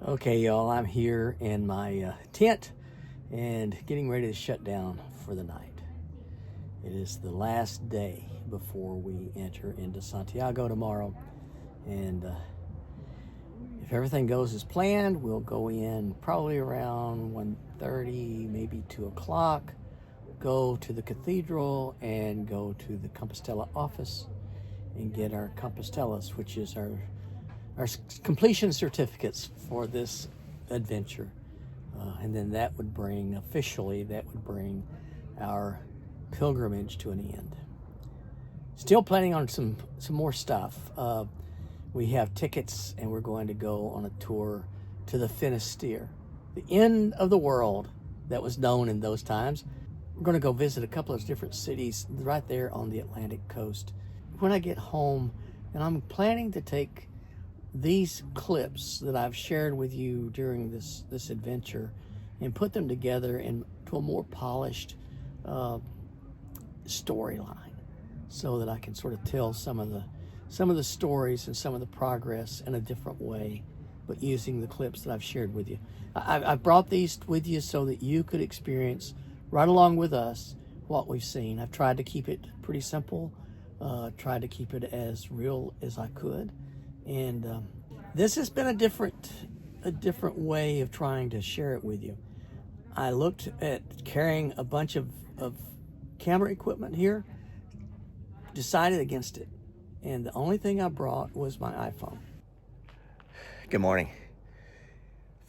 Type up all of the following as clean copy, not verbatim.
Okay, y'all, I'm here in my tent and getting ready to shut down for the night. It is the last day before we enter into Santiago tomorrow. And if everything goes as planned, we'll go in probably around 1:30, maybe 2 o'clock, go to the cathedral and go to the Compostela office and get our Compostelas, which is our completion certificates for this adventure. And then that would bring our pilgrimage to an end. Still planning on some more stuff. We have tickets and we're going to go on a tour to the Finisterre, the end of the world that was known in those times. We're going to go visit a couple of different cities right there on the Atlantic coast. When I get home, and I'm planning to take these clips that I've shared with you during this adventure and put them together into a more polished storyline, so that I can sort of tell some of the stories and some of the progress in a different way, but using the clips that I've shared with you. I've brought these with you so that you could experience right along with us what we've seen. I've tried to keep it pretty simple, tried to keep it as real as I could. And this has been a different way of trying to share it with you. I looked at carrying a bunch of camera equipment here, decided against it. And the only thing I brought was my iPhone. Good morning.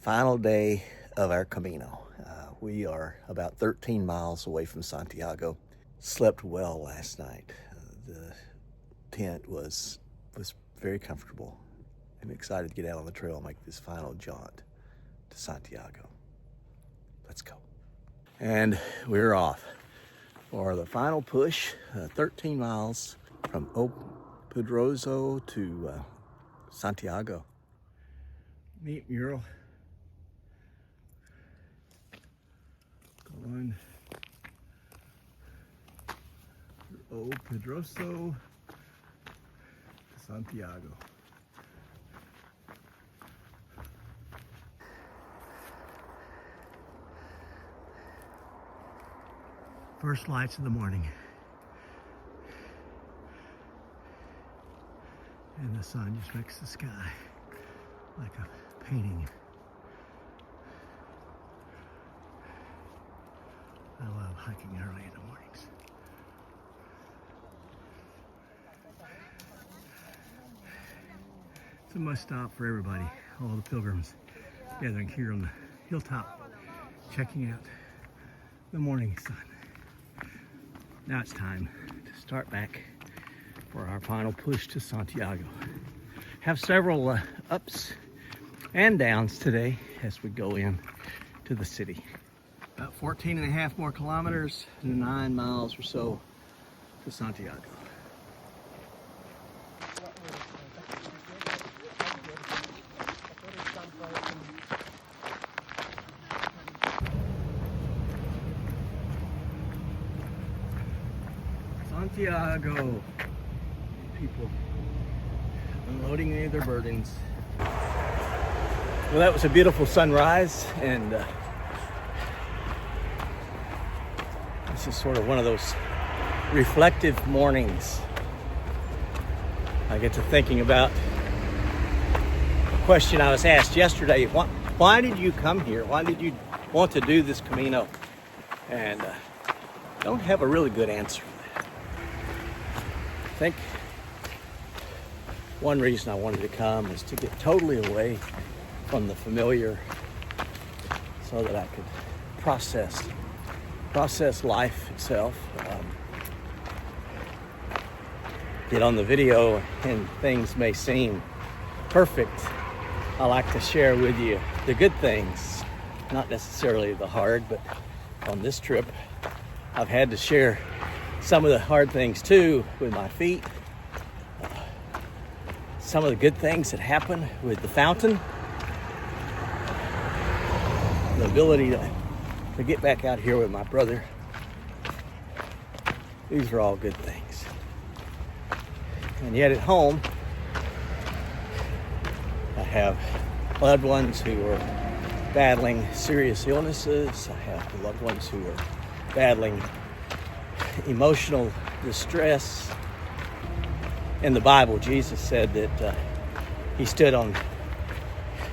Final day of our Camino. We are about 13 miles away from Santiago. Slept well last night. The tent was very comfortable. I'm excited to get out on the trail and make this final jaunt to Santiago. Let's go. And we're off for the final push, 13 miles from Pedroso to Santiago. Neat mural. Going through Pedroso to Santiago. First lights of the morning. And the sun just makes the sky like a painting. I love hiking early in the mornings. It's a must stop for everybody, all the pilgrims gathering here on the hilltop, checking out the morning sun. Now it's time to start back for our final push to Santiago. Have several ups and downs today as we go in to the city. About 14 and a half more kilometers, 9 miles or so to Santiago. Santiago. People unloading any of their burdens. Well, that was a beautiful sunrise, and this is sort of one of those reflective mornings. I get to thinking about a question I was asked yesterday. Why did you come here? Why did you want to do this Camino? And I don't have a really good answer for that. I think one reason I wanted to come is to get totally away from the familiar, so that I could process life itself. Get on the video and things may seem perfect. I like to share with you the good things, not necessarily the hard, but on this trip I've had to share some of the hard things too, with my feet. Some of the good things that happen with the fountain. The ability to get back out here with my brother. These are all good things. And yet at home, I have loved ones who are battling serious illnesses. I have loved ones who are battling emotional distress. In the Bible, Jesus said that he stood on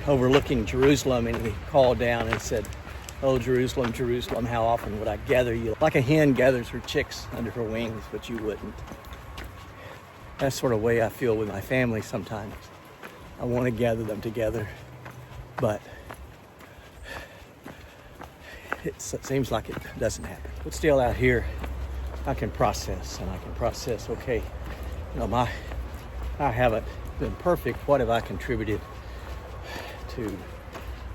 overlooking Jerusalem and he called down and said, "Oh, Jerusalem, Jerusalem, how often would I gather you? Like a hen gathers her chicks under her wings, but you wouldn't." That's sort of the way I feel with my family sometimes. I want to gather them together, but it seems like it doesn't happen. But still out here, I can process, okay, I haven't been perfect. What have I contributed to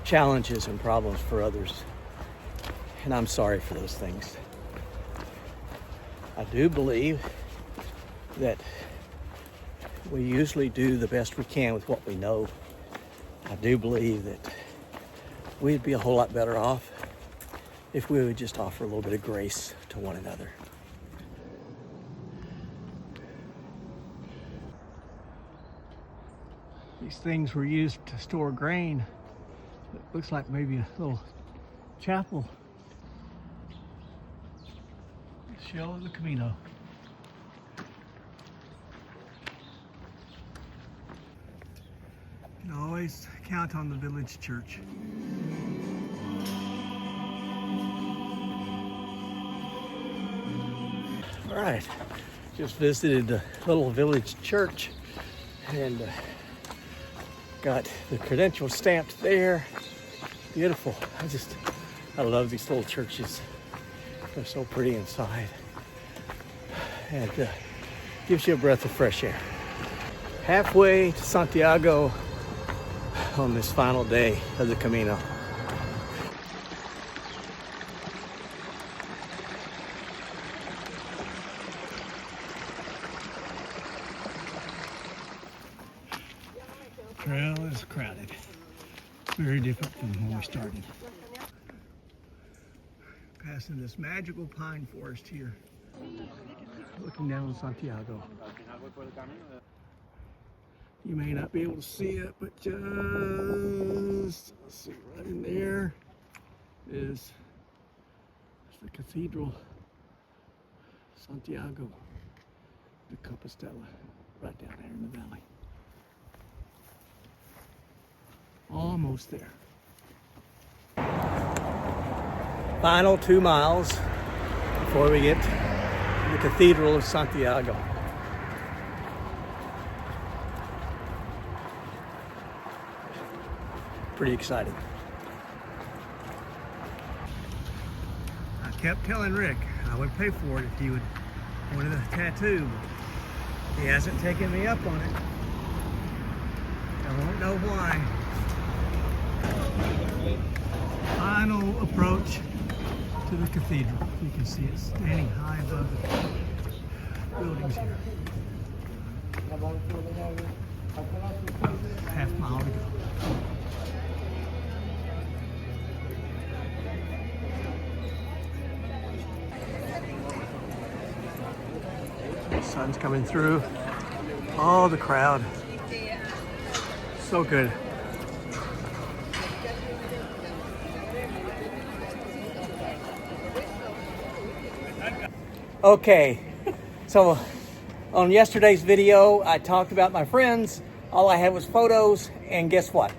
challenges and problems for others? And I'm sorry for those things. I do believe that we usually do the best we can with what we know. I do believe that we'd be a whole lot better off if we would just offer a little bit of grace to one another. These things were used to store grain. It looks like maybe a little chapel. The shell of the Camino. You can always count on the village church. All right, just visited the little village church and got the credentials stamped there. Beautiful. I love these little churches. They're so pretty inside. And gives you a breath of fresh air. Halfway to Santiago on this final day of the Camino. Trail is crowded. Very different from when we started. Passing this magical pine forest here. Looking down on Santiago. You may not be able to see it, but just let's see, right in there is the Cathedral Santiago de Compostela, right down there in the valley. Almost there. Final 2 miles before we get to the Cathedral of Santiago. Pretty exciting. I kept telling Rick I would pay for it if he would wanted a tattoo. He hasn't taken me up on it. I won't know why. Final approach to the cathedral. You can see it standing high above the buildings here. Half mile to go. The sun's coming through. Oh, the crowd. So good. Okay, so on yesterday's video, I talked about my friends. All I had was photos, and guess what?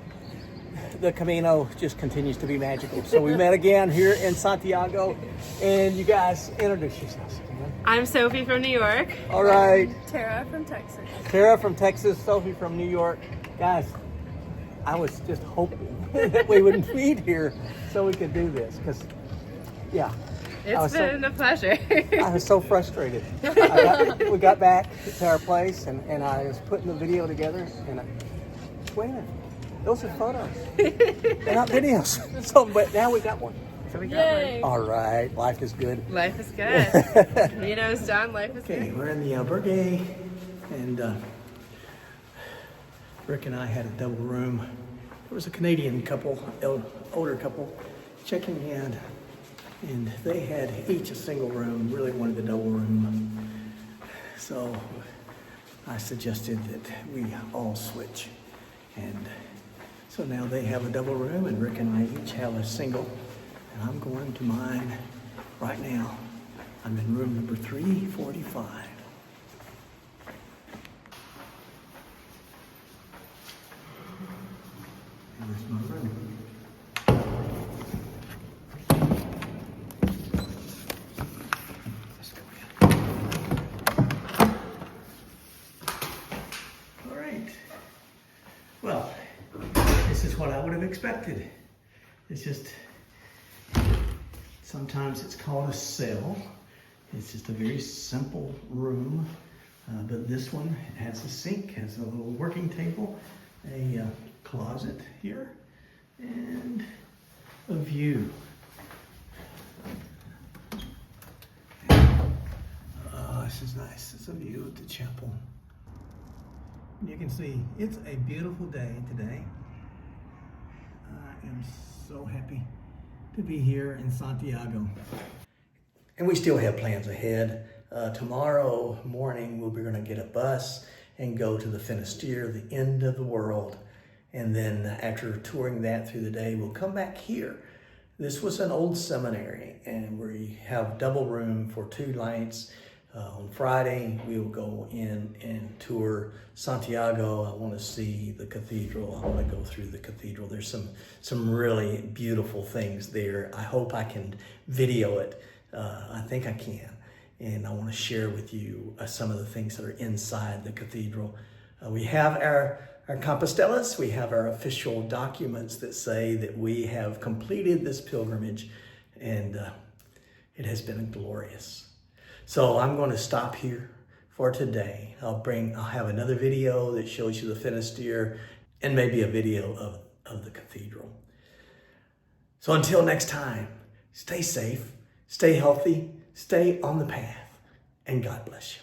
The Camino just continues to be magical. So we met again here in Santiago, and you guys introduce yourselves again. I'm Sophie from New York. All right. Tara from Texas. Tara from Texas, Sophie from New York. Guys, I was just hoping that we would meet here so we could do this, because, yeah. It's been a pleasure. I was so frustrated. We got back to our place, and I was putting the video together, and wait a minute, those are photos. They're not videos. So, but now we got one. So we got Yay. one. All right, life is good. Life is good. Camino's done, life is Okay, good. we're in the albergue, and Rick and I had a double room. There was a Canadian couple, older couple, checking in. And they had each a single room, really wanted the double room. So I suggested that we all switch. And So now they have a double room, and Rick and I each have a single. And I'm going to mine right now. I'm in room number 345. And this is my room. Let's go in. All right. Well, this is what I would have expected. It's just, sometimes it's called a cell. It's just a very simple room, but this one has a sink, has a little working table, a closet here, and a view. Oh, this is nice. It's a view of the chapel. You can see it's a beautiful day today. I am so happy to be here in Santiago. And we still have plans ahead. Tomorrow morning, we're going to get a bus and go to the Finisterre, the end of the world. And then after touring that through the day, we'll come back here. This was an old seminary, and we have double room for 2 nights. On Friday, we will go in and tour Santiago. I want to see the cathedral. I want to go through the cathedral. There's some really beautiful things there. I hope I can video it. I think I can. And I want to share with you some of the things that are inside the cathedral. We have our Compostelas. We have our official documents that say that we have completed this pilgrimage, and it has been glorious. So I'm going to stop here for today. I'll have another video that shows you the Finisterre and maybe a video of the cathedral. So until next time, stay safe, stay healthy, stay on the path, and God bless you.